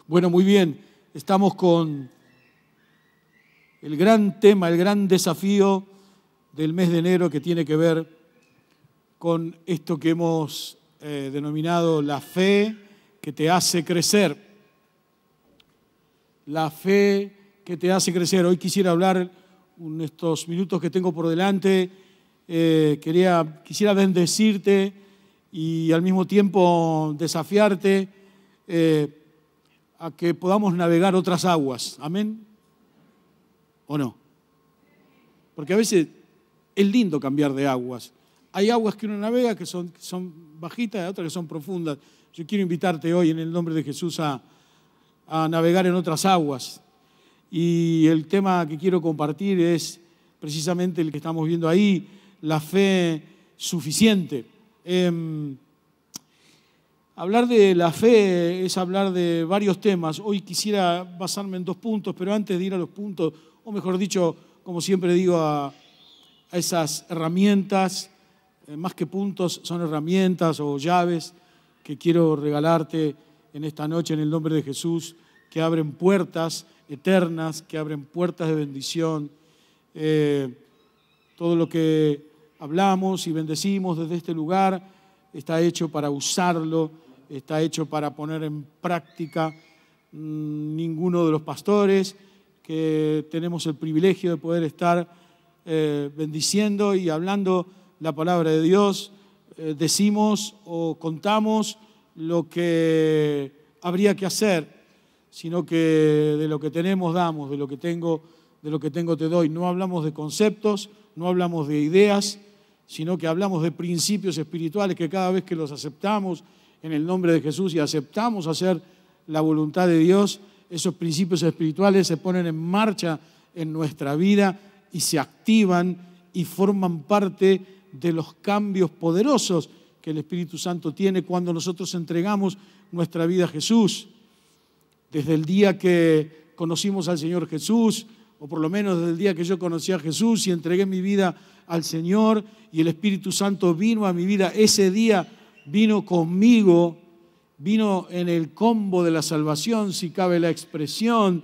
Bueno, muy bien, estamos con el gran tema, el gran desafío del mes de enero que tiene que ver con esto que hemos denominado la fe que te hace crecer. La fe que te hace crecer. Hoy quisiera hablar, en estos minutos que tengo por delante, quisiera bendecirte y al mismo tiempo desafiarte a que podamos navegar otras aguas. ¿Amén? ¿O no? Porque a veces es lindo cambiar de aguas. Hay aguas que uno navega que son bajitas y otras que son profundas. Yo quiero invitarte hoy en el nombre de Jesús a navegar en otras aguas. Y el tema que quiero compartir es precisamente el que estamos viendo ahí, la fe suficiente. Hablar de la fe es hablar de varios temas. Hoy quisiera basarme en 2 puntos, pero antes de ir a los puntos, o mejor dicho, como siempre digo, a esas herramientas, más que puntos, son herramientas o llaves que quiero regalarte en esta noche en el nombre de Jesús, que abren puertas eternas, que abren puertas de bendición. Todo lo que hablamos y bendecimos desde este lugar está hecho para usarlo, está hecho para poner en práctica. Ninguno de los pastores que tenemos el privilegio de poder estar bendiciendo y hablando la palabra de Dios, decimos o contamos lo que habría que hacer, sino que de lo que tenemos damos, de lo que tengo te doy. No hablamos de conceptos, no hablamos de ideas, sino que hablamos de principios espirituales que cada vez que los aceptamos en el nombre de Jesús y aceptamos hacer la voluntad de Dios, esos principios espirituales se ponen en marcha en nuestra vida y se activan y forman parte de los cambios poderosos que el Espíritu Santo tiene cuando nosotros entregamos nuestra vida a Jesús. Desde el día que conocimos al Señor Jesús, o por lo menos desde el día que yo conocí a Jesús y entregué mi vida al Señor y el Espíritu Santo vino a mi vida, ese día vino conmigo, vino en el combo de la salvación, si cabe la expresión,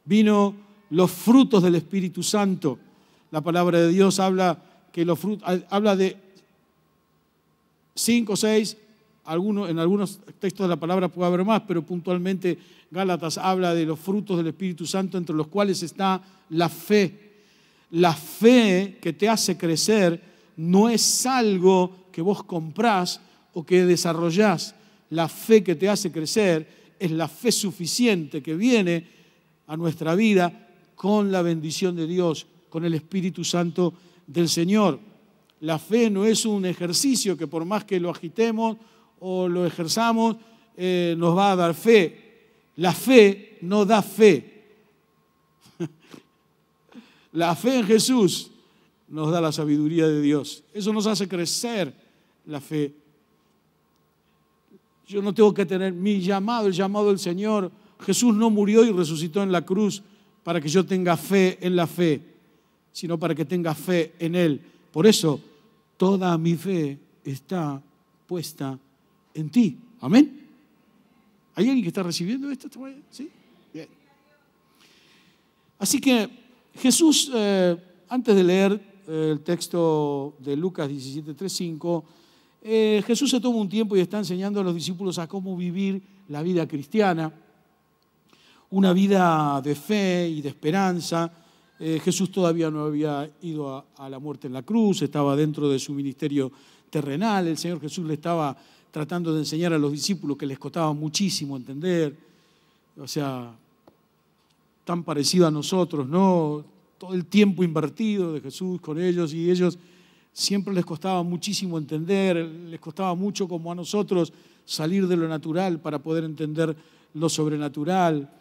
vino los frutos del Espíritu Santo. La palabra de Dios habla de 5 o 6, en algunos textos de la palabra puede haber más, pero puntualmente Gálatas habla de los frutos del Espíritu Santo, entre los cuales está la fe. La fe que te hace crecer no es algo que vos comprás o que desarrollás. La fe que te hace crecer es la fe suficiente que viene a nuestra vida con la bendición de Dios, con el Espíritu Santo del Señor. La fe no es un ejercicio que por más que lo agitemos o lo ejerzamos, nos va a dar fe. La fe no da fe. La fe en Jesús nos da la sabiduría de Dios. Eso nos hace crecer la fe. Yo no tengo que tener el llamado del Señor. Jesús no murió y resucitó en la cruz para que yo tenga fe en la fe, sino para que tenga fe en Él. Por eso, toda mi fe está puesta en ti. ¿Amén? ¿Hay alguien que está recibiendo esto? ¿Sí? Bien. Así que Jesús, antes de leer el texto de Lucas 17:3-5, Jesús se toma un tiempo y está enseñando a los discípulos a cómo vivir la vida cristiana, una vida de fe y de esperanza. Jesús todavía no había ido a la muerte en la cruz, estaba dentro de su ministerio terrenal. El Señor Jesús le estaba tratando de enseñar a los discípulos que les costaba muchísimo entender, o sea, tan parecido a nosotros, ¿no? Todo el tiempo invertido de Jesús con ellos y ellos siempre les costaba muchísimo entender, les costaba mucho como a nosotros salir de lo natural para poder entender lo sobrenatural.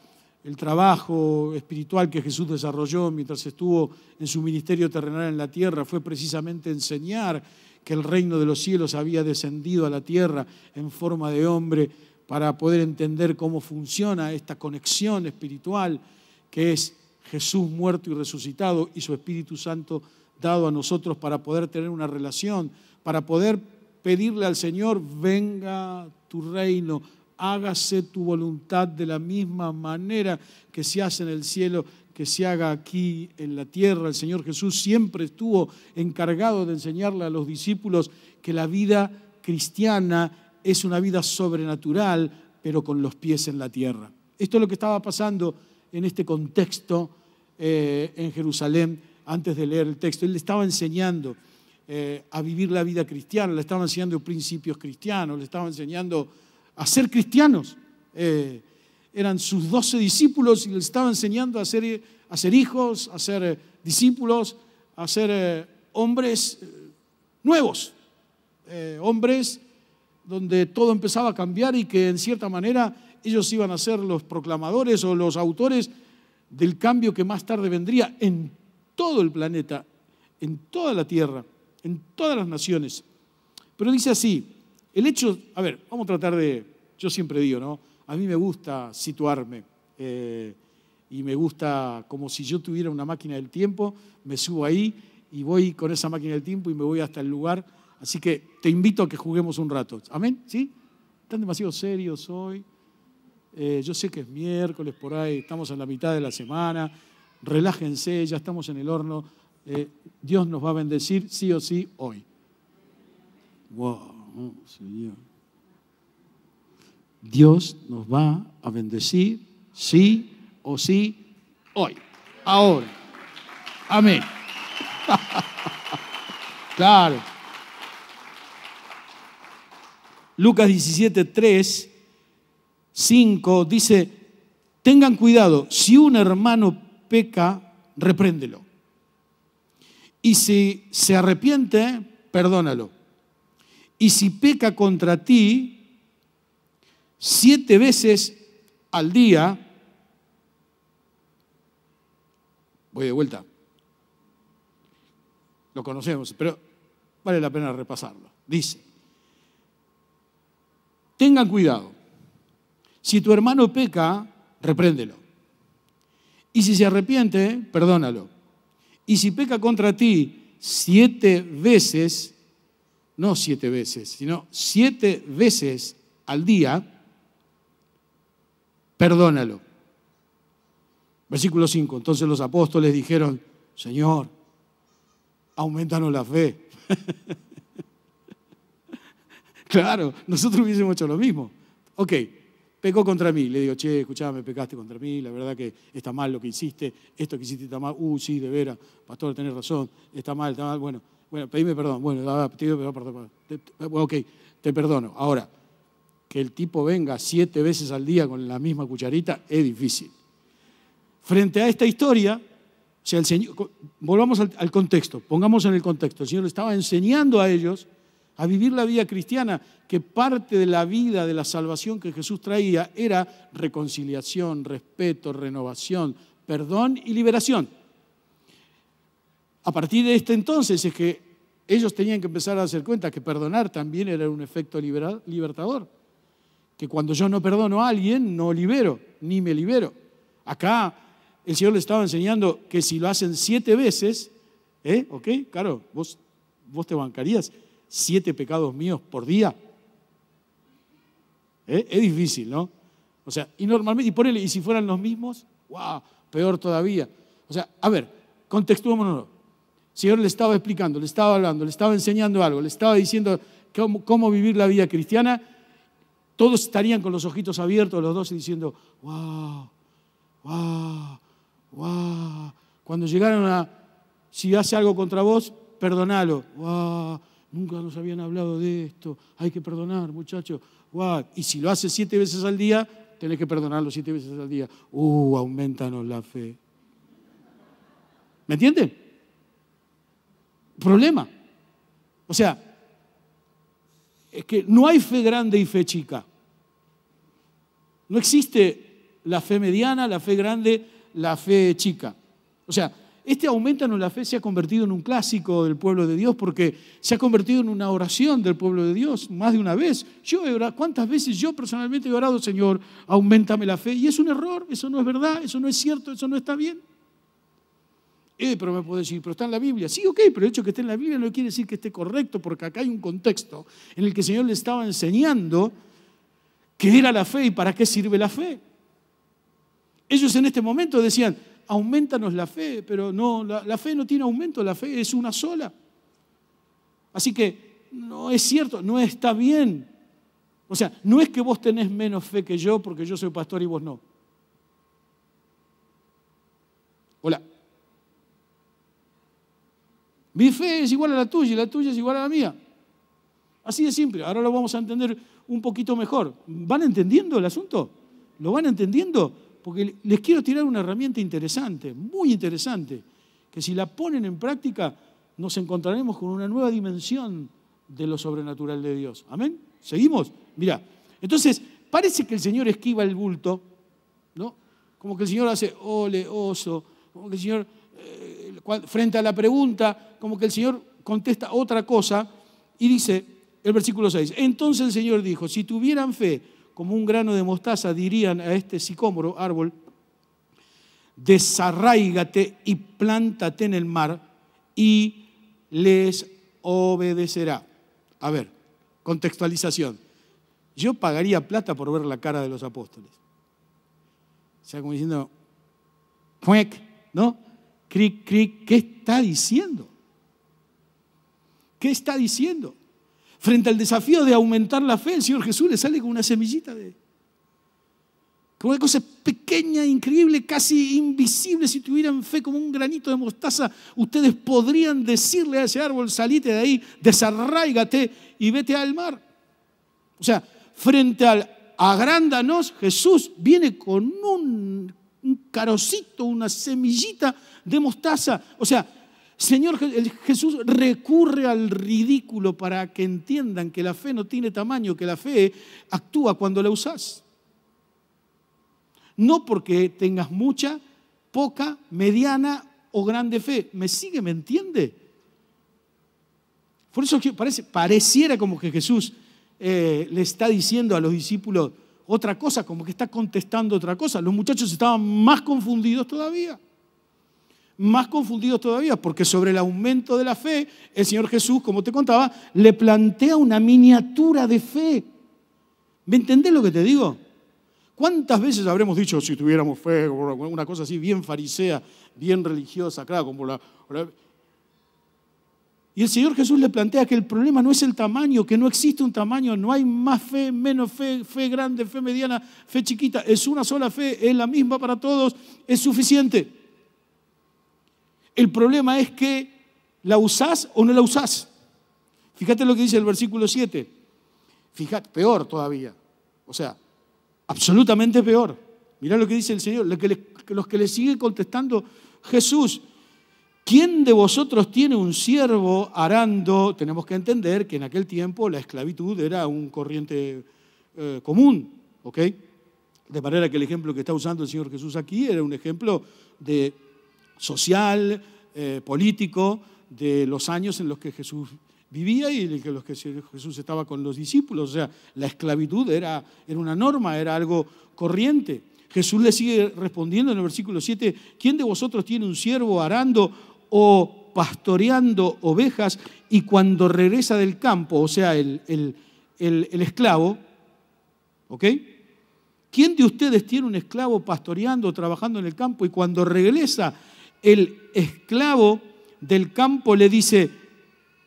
El trabajo espiritual que Jesús desarrolló mientras estuvo en su ministerio terrenal en la tierra fue precisamente enseñar que el reino de los cielos había descendido a la tierra en forma de hombre para poder entender cómo funciona esta conexión espiritual que es Jesús muerto y resucitado y su Espíritu Santo dado a nosotros para poder tener una relación, para poder pedirle al Señor, venga tu reino, hágase tu voluntad de la misma manera que se hace en el cielo, que se haga aquí en la tierra. El Señor Jesús siempre estuvo encargado de enseñarle a los discípulos que la vida cristiana es una vida sobrenatural, pero con los pies en la tierra. Esto es lo que estaba pasando en este contexto en Jerusalén antes de leer el texto. Él le estaba enseñando a vivir la vida cristiana, le estaba enseñando principios cristianos, le estaba enseñando a ser cristianos. Eran sus 12 discípulos y les estaba enseñando a ser hijos, a ser discípulos, a ser hombres nuevos, hombres donde todo empezaba a cambiar y que en cierta manera ellos iban a ser los proclamadores o los autores del cambio que más tarde vendría en todo el planeta, en toda la tierra, en todas las naciones. Pero dice así, el hecho, a ver, vamos a tratar de, yo siempre digo, ¿no? A mí me gusta situarme y me gusta como si yo tuviera una máquina del tiempo, me subo ahí y voy con esa máquina del tiempo y me voy hasta el lugar. Así que te invito a que juguemos un rato. ¿Amén? ¿Sí? Están demasiado serios hoy. Yo sé que es miércoles por ahí, estamos en la mitad de la semana. Relájense, ya estamos en el horno. Dios nos va a bendecir sí o sí hoy. Wow, Señor. Dios nos va a bendecir sí o sí hoy. Ahora. Amén. Claro. Lucas 17, 3, 5 dice, tengan cuidado, si un hermano peca, repréndelo. Y si se arrepiente, perdónalo. Y si peca contra ti 7 veces al día, voy de vuelta, lo conocemos, pero vale la pena repasarlo. Dice, tengan cuidado, si tu hermano peca, repréndelo. Y si se arrepiente, perdónalo. Y si peca contra ti 7 veces, no 7 veces, sino 7 veces al día, perdónalo. Versículo 5. Entonces los apóstoles dijeron, Señor, aumentanos la fe. Claro, nosotros hubiésemos hecho lo mismo. Ok, pecó contra mí. Le digo, che, escuchame, pecaste contra mí, la verdad que está mal lo que hiciste, esto que hiciste está mal. Sí, de veras, pastor, tenés razón, está mal, bueno, pedime perdón. Bueno, te pido perdón. Ok, te perdono. Ahora, que el tipo venga 7 veces al día con la misma cucharita es difícil. Frente a esta historia, o sea, el Señor, volvamos al contexto, pongamos en el contexto. El Señor le estaba enseñando a ellos a vivir la vida cristiana, que parte de la vida de la salvación que Jesús traía era reconciliación, respeto, renovación, perdón y liberación. A partir de este entonces es que ellos tenían que empezar a darse cuenta que perdonar también era un efecto libertador. Que cuando yo no perdono a alguien, no libero, ni me libero. Acá el Señor le estaba enseñando que si lo hacen 7 veces, ¿ok? Claro, vos te bancarías 7 pecados míos por día. Es difícil, ¿no? O sea, y normalmente, y si fueran los mismos, wow, peor todavía. O sea, a ver, contextuémonos. El Señor le estaba explicando, le estaba hablando, le estaba enseñando algo, le estaba diciendo cómo vivir la vida cristiana. Todos estarían con los ojitos abiertos, los 12, diciendo, wow, wow, wow. Cuando llegaron a, si hace algo contra vos, perdonalo. Wow, nunca nos habían hablado de esto, hay que perdonar, muchachos. Wow. Y si lo hace 7 veces al día, tenés que perdonarlo 7 veces al día. Aumentanos la fe. ¿Me entienden? Problema. O sea, es que no hay fe grande y fe chica. No existe la fe mediana, la fe grande, la fe chica. O sea, este aumentanos la fe se ha convertido en un clásico del pueblo de Dios porque se ha convertido en una oración del pueblo de Dios más de una vez. Yo he orado, ¿cuántas veces yo personalmente he orado, Señor, auméntame la fe? Y es un error, eso no es verdad, eso no es cierto, eso no está bien. Pero me puede decir, pero está en la Biblia. Sí, ok, pero el hecho de que esté en la Biblia no quiere decir que esté correcto, porque acá hay un contexto en el que el Señor le estaba enseñando ¿qué era la fe y para qué sirve la fe? Ellos en este momento decían, aumentanos la fe, pero no, la fe no tiene aumento, la fe es una sola. Así que no es cierto, no está bien. O sea, no es que vos tenés menos fe que yo porque yo soy pastor y vos no. Hola. Mi fe es igual a la tuya y la tuya es igual a la mía. Así de simple. Ahora lo vamos a entender un poquito mejor. ¿Van entendiendo el asunto? ¿Lo van entendiendo? Porque les quiero tirar una herramienta interesante, muy interesante, que si la ponen en práctica nos encontraremos con una nueva dimensión de lo sobrenatural de Dios. ¿Amén? ¿Seguimos? Mirá, entonces parece que el Señor esquiva el bulto, ¿no? Como que el Señor hace ole, oso, como que el Señor, frente a la pregunta, como que el Señor contesta otra cosa y dice el versículo 6, entonces el Señor dijo, si tuvieran fe como un grano de mostaza, dirían a este sicómoro, árbol, desarráigate y plántate en el mar y les obedecerá. A ver, contextualización. Yo pagaría plata por ver la cara de los apóstoles. O sea, como diciendo, ¿no? Cric, cric, ¿qué está diciendo? ¿Qué está diciendo? Frente al desafío de aumentar la fe, el Señor Jesús le sale con una semillita con una cosa pequeña, increíble, casi invisible. Si tuvieran fe como un granito de mostaza, ustedes podrían decirle a ese árbol, salite de ahí, desarráigate y vete al mar. O sea, frente al agrándanos, Jesús viene con un carocito, una semillita de mostaza. O sea, Jesús recurre al ridículo para que entiendan que la fe no tiene tamaño, que la fe actúa cuando la usás. No porque tengas mucha, poca, mediana o grande fe. ¿Me sigue? ¿Me entiende? Por eso pareciera como que Jesús le está diciendo a los discípulos otra cosa, como que está contestando otra cosa. Los muchachos estaban más confundidos todavía. Más confundidos todavía, porque sobre el aumento de la fe, el Señor Jesús, como te contaba, le plantea una miniatura de fe. ¿Me entendés lo que te digo? ¿Cuántas veces habremos dicho, si tuviéramos fe, una cosa así bien farisea, bien religiosa, claro, como Y el Señor Jesús le plantea que el problema no es el tamaño, que no existe un tamaño, no hay más fe, menos fe, fe grande, fe mediana, fe chiquita, es una sola fe, es la misma para todos, es suficiente. El problema es que la usás o no la usás. Fíjate lo que dice el versículo 7. Fíjate, peor todavía. O sea, absolutamente peor. Mirá lo que dice el Señor, los que le sigue contestando Jesús. ¿Quién de vosotros tiene un siervo arando? Tenemos que entender que en aquel tiempo la esclavitud era un corriente común, ¿ok? De manera que el ejemplo que está usando el Señor Jesús aquí era un ejemplo de social, político, de los años en los que Jesús vivía y en los que Jesús estaba con los discípulos. O sea, la esclavitud era una norma, era algo corriente. Jesús le sigue respondiendo en el versículo 7, ¿quién de vosotros tiene un siervo arando o pastoreando ovejas y cuando regresa del campo, o sea, el esclavo, ¿ok? ¿Quién de ustedes tiene un esclavo pastoreando o trabajando en el campo y cuando regresa el esclavo del campo le dice,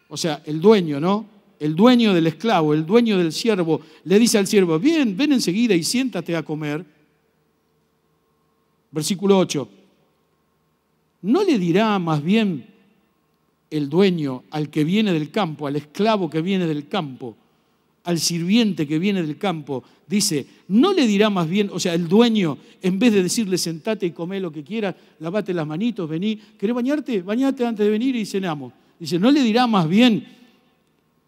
o sea, el dueño, ¿no? El dueño del esclavo, el dueño del siervo, le dice al siervo, bien, ven enseguida y siéntate a comer. Versículo 8. ¿No le dirá más bien el dueño al que viene del campo, al esclavo que viene del campo, al sirviente que viene del campo, dice, no le dirá más bien, o sea, el dueño, en vez de decirle sentate y come lo que quieras, lavate las manitos, vení, ¿querés bañarte? Bañate antes de venir y cenamos. Dice, no le dirá más bien,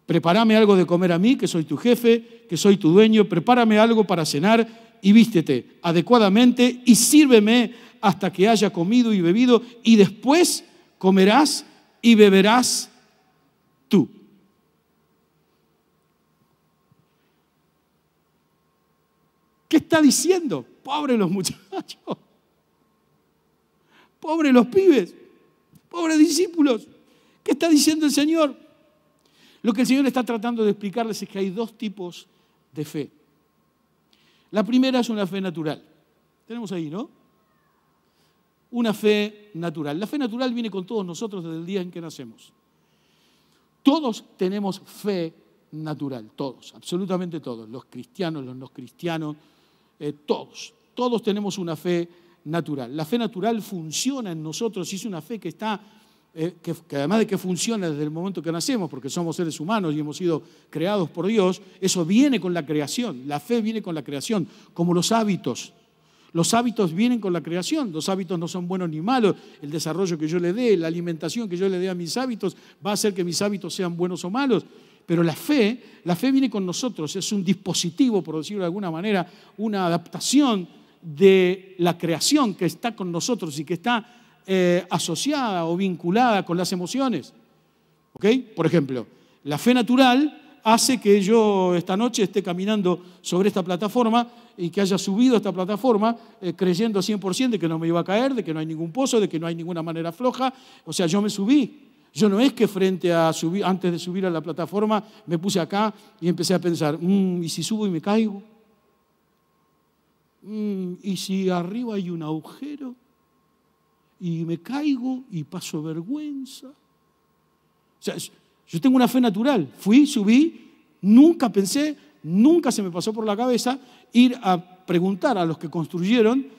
prepárame algo de comer a mí, que soy tu jefe, que soy tu dueño, prepárame algo para cenar y vístete adecuadamente y sírveme hasta que haya comido y bebido y después comerás y beberás tú. ¿Qué está diciendo? Pobres los muchachos, pobres los pibes, pobres discípulos. ¿Qué está diciendo el Señor? Lo que el Señor está tratando de explicarles es que hay dos tipos de fe. La primera es una fe natural. Tenemos ahí, ¿no? Una fe natural. La fe natural viene con todos nosotros desde el día en que nacemos. Todos tenemos fe natural, todos, absolutamente todos, los cristianos, los no cristianos, todos tenemos una fe natural. La fe natural funciona en nosotros y es una fe que está, que además de que funciona desde el momento que nacemos, porque somos seres humanos y hemos sido creados por Dios, eso viene con la creación, la fe viene con la creación, como los hábitos. Los hábitos vienen con la creación, los hábitos no son buenos ni malos, el desarrollo que yo le dé, la alimentación que yo le dé a mis hábitos va a hacer que mis hábitos sean buenos o malos, pero la fe viene con nosotros, es un dispositivo, por decirlo de alguna manera, una adaptación de la creación que está con nosotros y que está asociada o vinculada con las emociones. ¿Ok? Por ejemplo, la fe natural hace que yo esta noche esté caminando sobre esta plataforma y que haya subido a esta plataforma creyendo 100% de que no me iba a caer, de que no hay ningún pozo, de que no hay ninguna manera floja. O sea, yo me subí. Yo no es que antes de subir a la plataforma me puse acá y empecé a pensar, ¿y si subo y me caigo? ¿Y si arriba hay un agujero? Y me caigo y paso vergüenza. O sea, yo tengo una fe natural. Fui, subí, nunca pensé, nunca se me pasó por la cabeza ir a preguntar a los que construyeron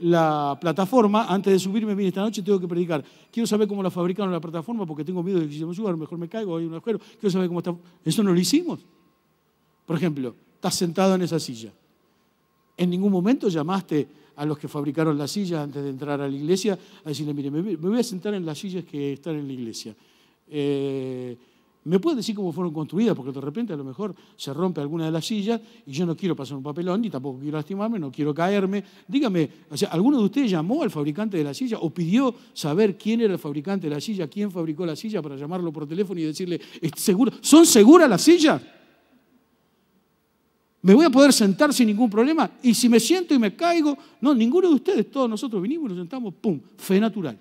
la plataforma antes de subirme. Mire, esta noche tengo que predicar. Quiero saber cómo la fabricaron la plataforma porque tengo miedo de que si me suba a lo mejor me caigo, hay un agujero. Quiero saber cómo está. Eso no lo hicimos. Por ejemplo, estás sentado en esa silla. ¿En ningún momento llamaste a los que fabricaron la silla antes de entrar a la iglesia a decirle, mire, me voy a sentar en las sillas que están en la iglesia? ¿Me pueden decir cómo fueron construidas? Porque de repente a lo mejor se rompe alguna de las sillas y yo no quiero pasar un papelón ni tampoco quiero lastimarme, no quiero caerme. Dígame, o sea, ¿alguno de ustedes llamó al fabricante de la silla o pidió saber quién era el fabricante de la silla, quién fabricó la silla para llamarlo por teléfono y decirle, ¿son seguras las sillas? ¿Me voy a poder sentar sin ningún problema? Y si me siento y me caigo, no, ninguno de ustedes, todos nosotros vinimos y nos sentamos, ¡pum!, fe natural.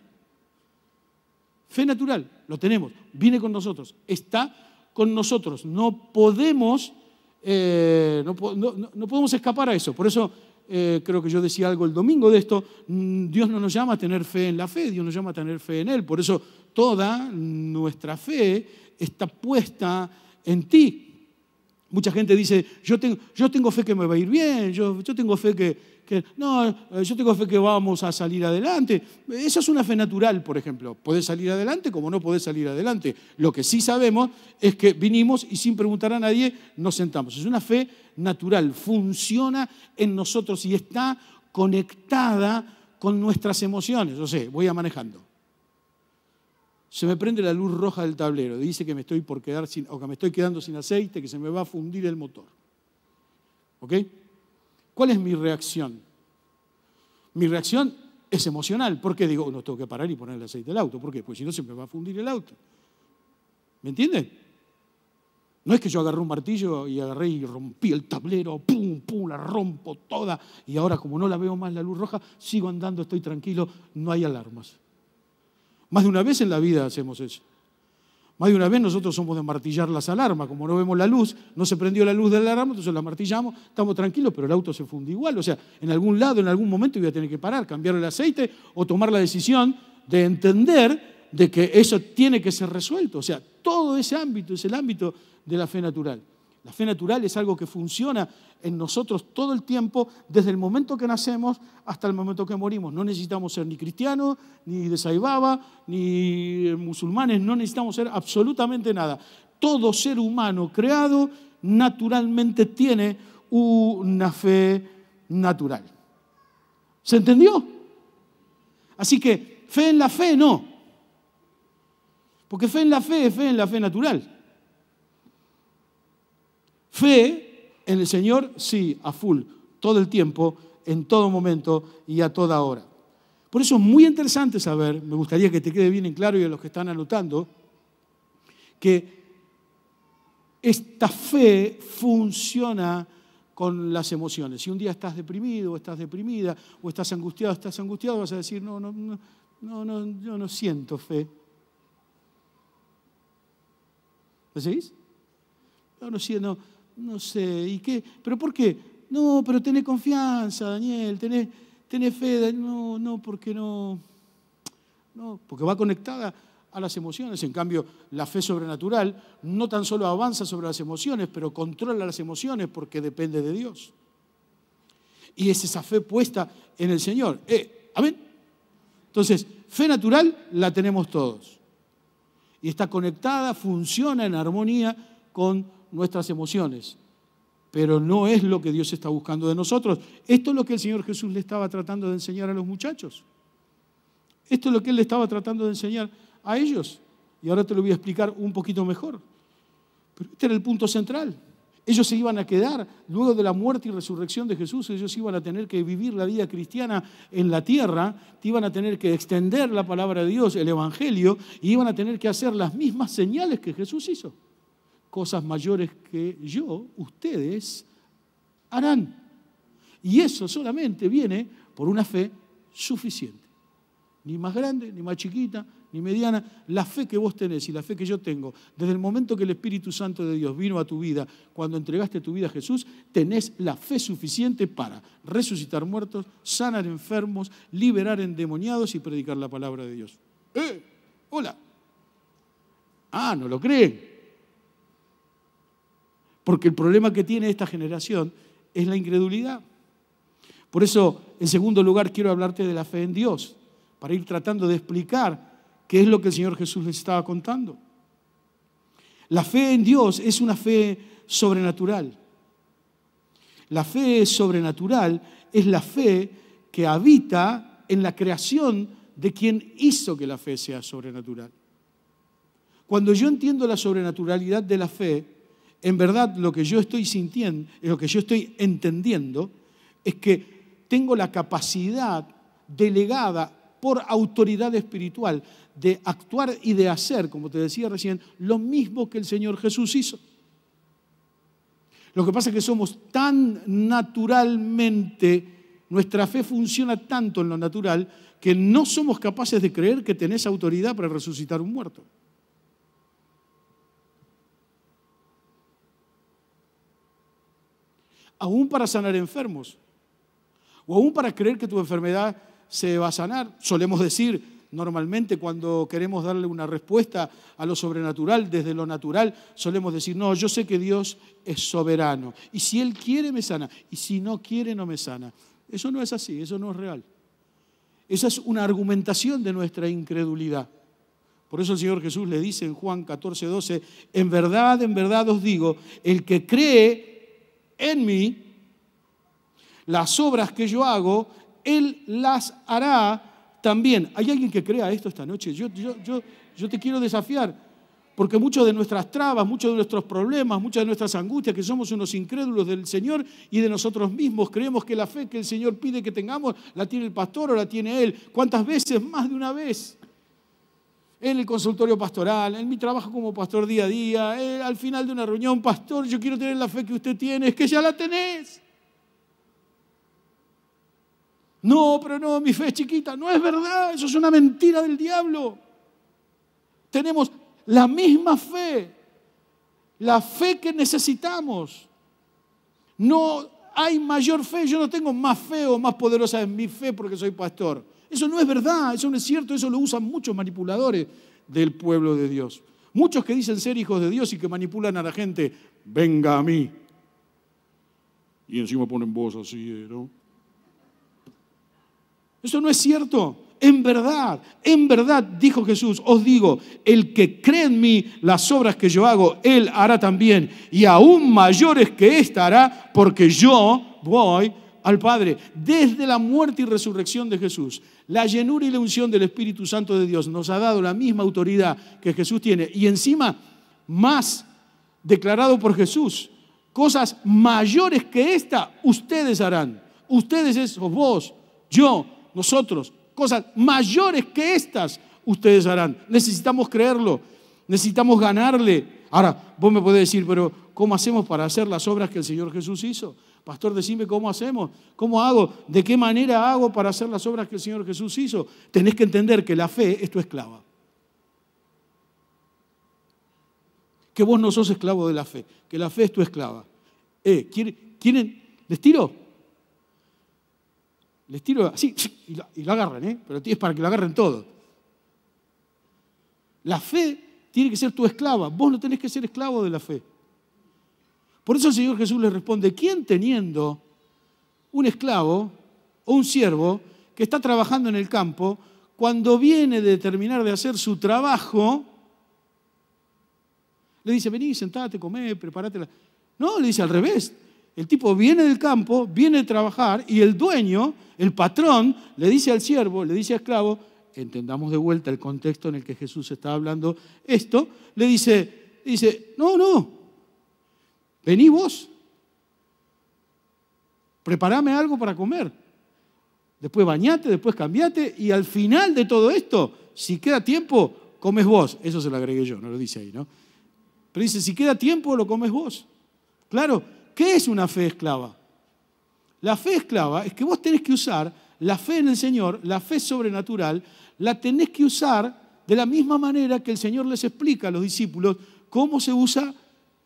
Fe natural, lo tenemos, viene con nosotros, está con nosotros. No podemos escapar a eso. Por eso creo que yo decía algo el domingo de esto, Dios no nos llama a tener fe en la fe, Dios nos llama a tener fe en Él. Por eso toda nuestra fe está puesta en ti. Mucha gente dice, yo tengo fe que me va a ir bien, yo tengo fe yo tengo fe que vamos a salir adelante. Esa es una fe natural, por ejemplo. Podés salir adelante como no podés salir adelante. Lo que sí sabemos es que vinimos y sin preguntar a nadie nos sentamos. Es una fe natural, funciona en nosotros y está conectada con nuestras emociones. O sea, voy manejando. Se me prende la luz roja del tablero, dice que me estoy quedando sin aceite, que se me va a fundir el motor. ¿Ok? ¿Cuál es mi reacción? Mi reacción es emocional. ¿Por qué? Digo, no tengo que parar y poner el aceite del auto. ¿Por qué? Pues si no se me va a fundir el auto. ¿Me entienden? No es que yo agarré un martillo y agarré y rompí el tablero, pum, pum, la rompo toda y ahora como no la veo más la luz roja, sigo andando, estoy tranquilo, no hay alarmas. Más de una vez en la vida hacemos eso. Más de una vez nosotros somos de martillar las alarmas. Como no vemos la luz, no se prendió la luz de la alarma, entonces la martillamos, estamos tranquilos, pero el auto se funde igual. O sea, en algún lado, en algún momento voy a tener que parar, cambiar el aceite o tomar la decisión de entender de que eso tiene que ser resuelto. O sea, todo ese ámbito es el ámbito de la fe natural. La fe natural es algo que funciona en nosotros todo el tiempo, desde el momento que nacemos hasta el momento que morimos. No necesitamos ser ni cristianos, ni de Saibaba, ni musulmanes, no necesitamos ser absolutamente nada. Todo ser humano creado naturalmente tiene una fe natural. ¿Se entendió? Así que fe en la fe no. Porque fe en la fe es fe en la fe natural. Fe en el Señor, sí, a full, todo el tiempo, en todo momento y a toda hora. Por eso es muy interesante saber, me gustaría que te quede bien en claro y a los que están anotando, que esta fe funciona con las emociones. Si un día estás deprimido o estás deprimida o estás angustiado, vas a decir, no, yo no siento fe. ¿Lo seguís? Yo no siento... No sé, ¿y qué? ¿Pero por qué? no, pero tenés confianza, Daniel, tenés fe. No, porque no. No, porque va conectada a las emociones. En cambio, la fe sobrenatural no tan solo avanza sobre las emociones, pero controla las emociones porque depende de Dios. Y es esa fe puesta en el Señor. ¿Amén? Entonces, fe natural la tenemos todos. Y está conectada, funciona en armonía con nuestras emociones. Pero no es lo que Dios está buscando de nosotros. Esto es lo que el Señor Jesús le estaba tratando de enseñar a los muchachos. Esto es lo que Él le estaba tratando de enseñar a ellos. Y ahora te lo voy a explicar un poquito mejor. Pero este era el punto central. Ellos se iban a quedar, luego de la muerte y resurrección de Jesús, ellos iban a tener que vivir la vida cristiana en la tierra, iban a tener que extender la palabra de Dios, el Evangelio, y iban a tener que hacer las mismas señales que Jesús hizo. Cosas mayores que yo, ustedes harán. Y eso solamente viene por una fe suficiente. Ni más grande, ni más chiquita, ni mediana. La fe que vos tenés y la fe que yo tengo, desde el momento que el Espíritu Santo de Dios vino a tu vida, cuando entregaste tu vida a Jesús, tenés la fe suficiente para resucitar muertos, sanar enfermos, liberar endemoniados y predicar la palabra de Dios. Hola. ¿No lo creen? Porque el problema que tiene esta generación es la incredulidad. Por eso, en segundo lugar, quiero hablarte de la fe en Dios, para ir tratando de explicar qué es lo que el Señor Jesús les estaba contando. La fe en Dios es una fe sobrenatural. La fe sobrenatural es la fe que habita en la creación de quien hizo que la fe sea sobrenatural. Cuando yo entiendo la sobrenaturalidad de la fe, en verdad lo que yo estoy sintiendo, lo que yo estoy entendiendo, es que tengo la capacidad delegada por autoridad espiritual de actuar y de hacer, como te decía recién, lo mismo que el Señor Jesús hizo. Lo que pasa es que somos tan naturalmente, nuestra fe funciona tanto en lo natural, que no somos capaces de creer que tenés autoridad para resucitar un muerto. Aún para sanar enfermos, o aún para creer que tu enfermedad se va a sanar. Solemos decir normalmente cuando queremos darle una respuesta a lo sobrenatural, desde lo natural, solemos decir, no, yo sé que Dios es soberano, y si Él quiere me sana, y si no quiere no me sana. Eso no es así, eso no es real. Esa es una argumentación de nuestra incredulidad. Por eso el Señor Jesús le dice en Juan 14:12, en verdad os digo, el que cree en mí, las obras que yo hago, Él las hará también. ¿Hay alguien que crea esto esta noche? Yo te quiero desafiar, porque muchas de nuestras trabas, muchos de nuestros problemas, muchas de nuestras angustias, que somos unos incrédulos del Señor y de nosotros mismos, creemos que la fe que el Señor pide que tengamos, la tiene el pastor o la tiene Él. ¿Cuántas veces? Más de una vez. En el consultorio pastoral, en mi trabajo como pastor día a día, al final de una reunión, pastor, yo quiero tener la fe que usted tiene, es que ya la tenés. No, pero no, mi fe es chiquita. No es verdad, eso es una mentira del diablo. Tenemos la misma fe, la fe que necesitamos. No hay mayor fe, yo no tengo más fe o más poderosa en mi fe porque soy pastor. Eso no es verdad, eso no es cierto, eso lo usan muchos manipuladores del pueblo de Dios. Muchos que dicen ser hijos de Dios y que manipulan a la gente, venga a mí. Y encima ponen voz así, ¿no? Eso no es cierto. En verdad, dijo Jesús, os digo, el que cree en mí, las obras que yo hago, él hará también, y aún mayores que ésta hará, porque yo voy al Padre. Desde la muerte y resurrección de Jesús, la llenura y la unción del Espíritu Santo de Dios nos ha dado la misma autoridad que Jesús tiene, y encima, más declarado por Jesús, cosas mayores que esta, ustedes harán. Ustedes es vos, yo, nosotros, cosas mayores que estas ustedes harán. Necesitamos creerlo, necesitamos ganarle. Ahora, vos me podés decir, pero ¿cómo hacemos para hacer las obras que el Señor Jesús hizo? Pastor, decime cómo hacemos, cómo hago, de qué manera hago para hacer las obras que el Señor Jesús hizo. Tenés que entender que la fe es tu esclava. Que vos no sos esclavo de la fe, que la fe es tu esclava. ¿Quieren Les tiro así y lo agarran, pero es para que lo agarren todo. La fe tiene que ser tu esclava. Vos no tenés que ser esclavo de la fe. Por eso el Señor Jesús le responde, ¿quién teniendo un esclavo o un siervo que está trabajando en el campo, cuando viene de terminar de hacer su trabajo, le dice, vení, sentate, comé, prepárate? No, le dice al revés. El tipo viene del campo, viene de trabajar y el dueño, el patrón, le dice al siervo, le dice al esclavo, entendamos de vuelta el contexto en el que Jesús está hablando esto, le dice, no, vení vos, preparame algo para comer, después bañate, después cambiate y al final de todo esto, si queda tiempo, comes vos. Eso se lo agregué yo, no lo dice ahí, ¿no? Pero dice, si queda tiempo, lo comes vos. Claro, ¿qué es una fe esclava? La fe esclava es que vos tenés que usar la fe en el Señor, la fe sobrenatural, la tenés que usar de la misma manera que el Señor les explica a los discípulos cómo se usa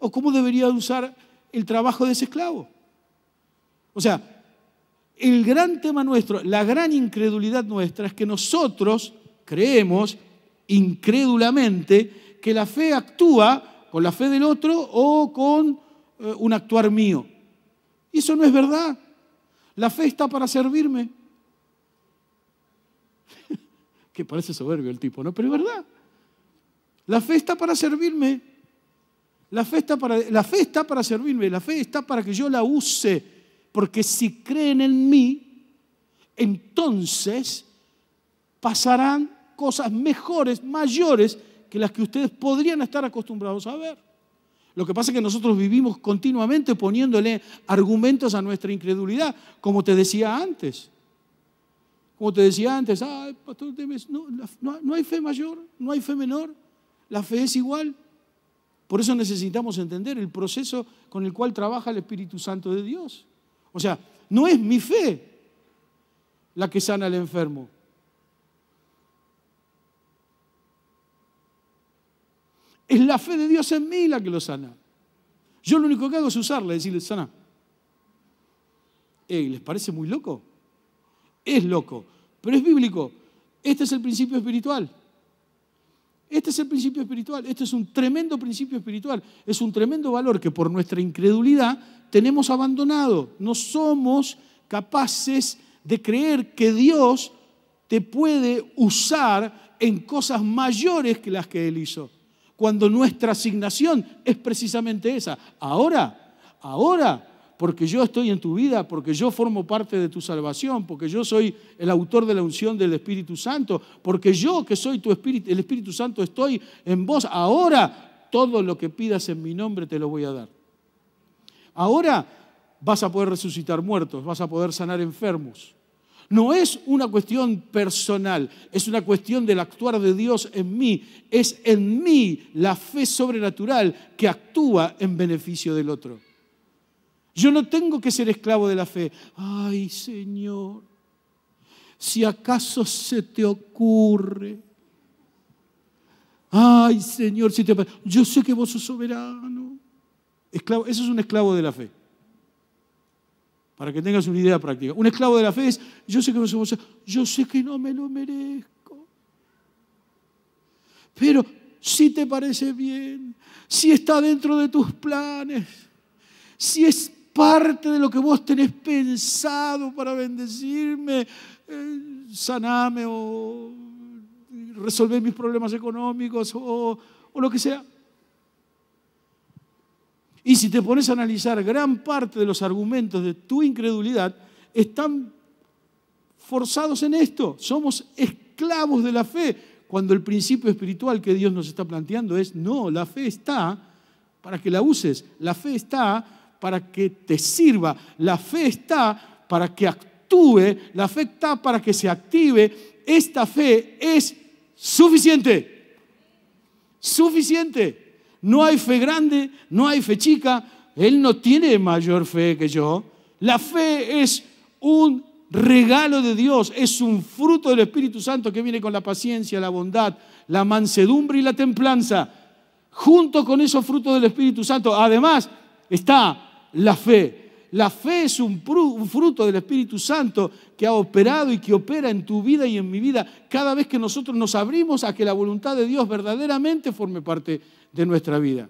o cómo debería usar el trabajo de ese esclavo. O sea, el gran tema nuestro, la gran incredulidad nuestra es que nosotros creemos incrédulamente que la fe actúa con la fe del otro o con un actuar mío. Y eso no es verdad. La fe está para servirme. Que parece soberbio el tipo, ¿no? Pero es verdad. La fe está para servirme. La fe está para servirme. La fe está para que yo la use. Porque si creen en mí, entonces pasarán cosas mejores, mayores, que las que ustedes podrían estar acostumbrados a ver. Lo que pasa es que nosotros vivimos continuamente poniéndole argumentos a nuestra incredulidad, como te decía antes. Ay, pastor, no hay fe mayor, no hay fe menor, la fe es igual. Por eso necesitamos entender el proceso con el cual trabaja el Espíritu Santo de Dios. O sea, no es mi fe la que sana al enfermo. Es la fe de Dios en mí la que lo sana. Yo lo único que hago es usarla y decirle, sana. ¿Les parece muy loco? Es loco, pero es bíblico. Este es el principio espiritual. Este es el principio espiritual. Este es un tremendo principio espiritual. Es un tremendo valor que por nuestra incredulidad tenemos abandonado. No somos capaces de creer que Dios te puede usar en cosas mayores que las que Él hizo, cuando nuestra asignación es precisamente esa. Ahora, porque yo estoy en tu vida, porque yo formo parte de tu salvación, porque yo soy el autor de la unción del Espíritu Santo, porque yo que soy tu Espíritu, el Espíritu Santo estoy en vos, ahora todo lo que pidas en mi nombre te lo voy a dar. Ahora vas a poder resucitar muertos, vas a poder sanar enfermos. No es una cuestión personal, es una cuestión del actuar de Dios en mí. Es en mí la fe sobrenatural que actúa en beneficio del otro. Yo no tengo que ser esclavo de la fe. Ay, Señor, si acaso se te ocurre. Ay, Señor, si te... Yo sé que vos sos soberano. Esclavo, eso es un esclavo de la fe. Para que tengas una idea práctica. Un esclavo de la fe es, yo sé que no me lo merezco. Pero si te parece bien, si está dentro de tus planes, si es parte de lo que vos tenés pensado para bendecirme, saname o resolver mis problemas económicos o lo que sea. Y si te pones a analizar, gran parte de los argumentos de tu incredulidad están forzados en esto. Somos esclavos de la fe, cuando el principio espiritual que Dios nos está planteando es, no, la fe está para que la uses, la fe está para que te sirva, la fe está para que actúe, la fe está para que se active. Esta fe es suficiente, suficiente. No hay fe grande, no hay fe chica. Él no tiene mayor fe que yo. La fe es un regalo de Dios, es un fruto del Espíritu Santo que viene con la paciencia, la bondad, la mansedumbre y la templanza. Junto con esos frutos del Espíritu Santo, además, está la fe. La fe es un fruto del Espíritu Santo que ha operado y que opera en tu vida y en mi vida cada vez que nosotros nos abrimos a que la voluntad de Dios verdaderamente forme parte de nuestra vida.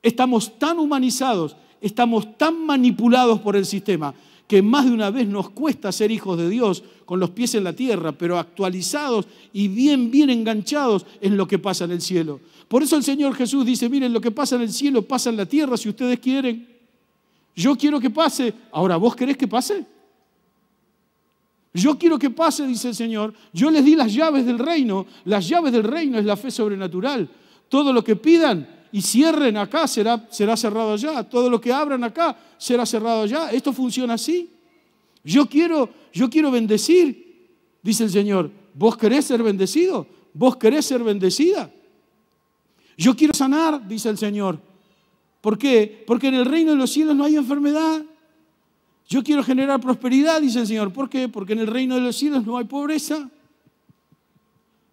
Estamos tan humanizados, estamos tan manipulados por el sistema que más de una vez nos cuesta ser hijos de Dios con los pies en la tierra, pero actualizados y bien enganchados en lo que pasa en el cielo. Por eso el Señor Jesús dice, miren, lo que pasa en el cielo pasa en la tierra si ustedes quieren. Yo quiero que pase. Ahora, ¿vos querés que pase? Yo quiero que pase, dice el Señor. Yo les di las llaves del reino. Las llaves del reino es la fe sobrenatural. Todo lo que pidan y cierren acá será cerrado allá. Todo lo que abran acá será cerrado allá. Esto funciona así. Yo quiero bendecir, dice el Señor. ¿Vos querés ser bendecido? ¿Vos querés ser bendecida? Yo quiero sanar, dice el Señor. ¿Por qué? Porque en el reino de los cielos no hay enfermedad. Yo quiero generar prosperidad, dice el Señor. ¿Por qué? Porque en el reino de los cielos no hay pobreza.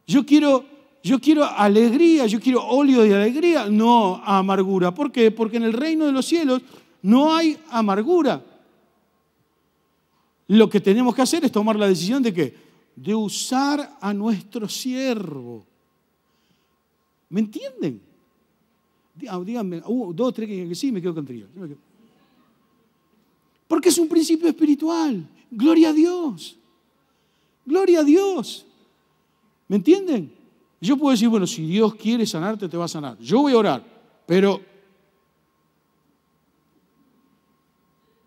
Yo quiero alegría, yo quiero óleo de alegría, no amargura. ¿Por qué? Porque en el reino de los cielos no hay amargura. Lo que tenemos que hacer es tomar la decisión de ¿qué? De usar a nuestro siervo. ¿Me entienden? Díganme, 2, 3 que sí, me quedo con trío. Porque es un principio espiritual. Gloria a Dios. Gloria a Dios. ¿Me entienden? Yo puedo decir, bueno, si Dios quiere sanarte, te va a sanar. Yo voy a orar, pero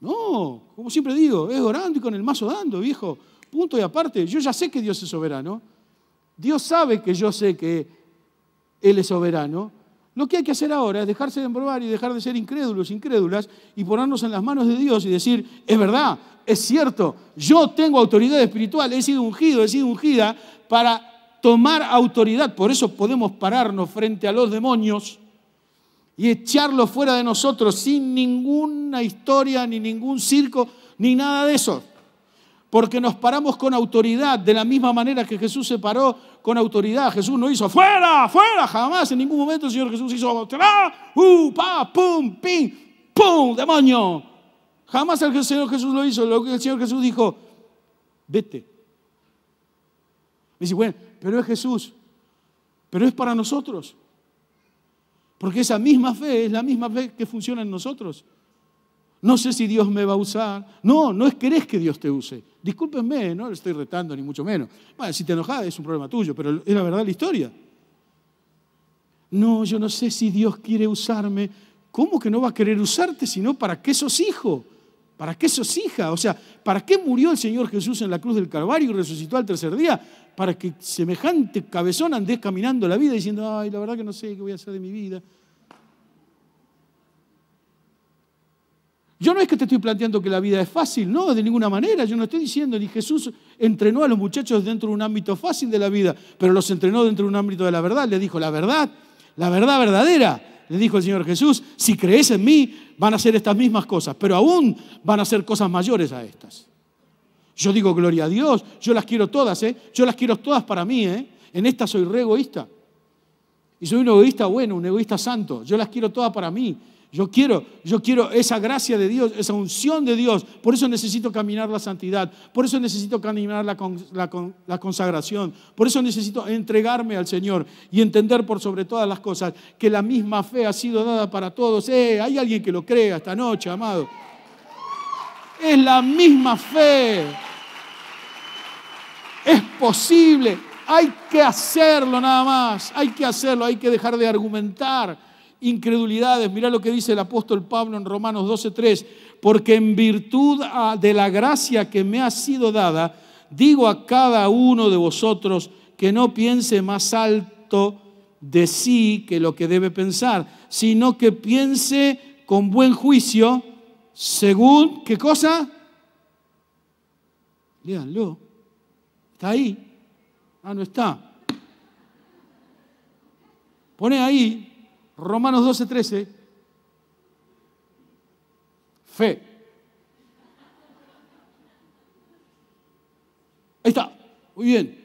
no, como siempre digo, es orando y con el mazo dando, viejo. Punto y aparte. Yo ya sé que Dios es soberano. Dios sabe que yo sé que Él es soberano. Lo que hay que hacer ahora es dejarse de emprobar y dejar de ser incrédulos, incrédulas y ponernos en las manos de Dios y decir, es verdad, es cierto, yo tengo autoridad espiritual, he sido ungido, he sido ungida para tomar autoridad. Por eso podemos pararnos frente a los demonios y echarlos fuera de nosotros sin ninguna historia, ni ningún circo, ni nada de eso. Porque nos paramos con autoridad, de la misma manera que Jesús se paró con autoridad. Jesús no hizo ¡fuera, fuera! Jamás, en ningún momento el Señor Jesús hizo ¡pa, pum, pim, pum, demonio! Jamás el Señor Jesús lo hizo. Lo que el Señor Jesús dijo, vete. Me dice, bueno, pero es Jesús, pero es para nosotros. Porque esa misma fe es la misma fe que funciona en nosotros. No sé si Dios me va a usar. No es querés que Dios te use. Discúlpenme, no le estoy retando ni mucho menos. Bueno, si te enojás es un problema tuyo, pero es la verdad la historia. No, yo no sé si Dios quiere usarme. ¿Cómo que no va a querer usarte? Sino ¿para qué sos hijo? ¿Para qué sos hija? O sea, ¿para qué murió el Señor Jesús en la cruz del Calvario y resucitó al tercer día? Para que semejante cabezón andes caminando la vida diciendo, ay, la verdad que no sé qué voy a hacer de mi vida. Yo no es que te estoy planteando que la vida es fácil, no, de ninguna manera. Yo no estoy diciendo, ni Jesús entrenó a los muchachos dentro de un ámbito fácil de la vida, pero los entrenó dentro de un ámbito de la verdad. Le dijo, la verdad verdadera. Le dijo el Señor Jesús, si crees en mí, van a hacer estas mismas cosas, pero aún van a hacer cosas mayores a estas. Yo digo, gloria a Dios, yo las quiero todas, yo las quiero todas para mí, En esta soy re egoísta. Y soy un egoísta bueno, un egoísta santo. Yo las quiero todas para mí. Yo quiero esa gracia de Dios, esa unción de Dios. Por eso necesito caminar la santidad. Por eso necesito caminar la consagración. Por eso necesito entregarme al Señor y entender por sobre todas las cosas que la misma fe ha sido dada para todos. Hay alguien que lo crea esta noche, amado. Es la misma fe. Es posible. Hay que hacerlo nada más. Hay que hacerlo. Hay que dejar de argumentar incredulidades. Mirá lo que dice el apóstol Pablo en Romanos 12:3. Porque en virtud de la gracia que me ha sido dada, digo a cada uno de vosotros que no piense más alto de sí que lo que debe pensar, sino que piense con buen juicio, según, ¿qué cosa? Léanlo. ¿Está ahí? No está. Pone ahí Romanos 12:13. Fe. Ahí está. Muy bien.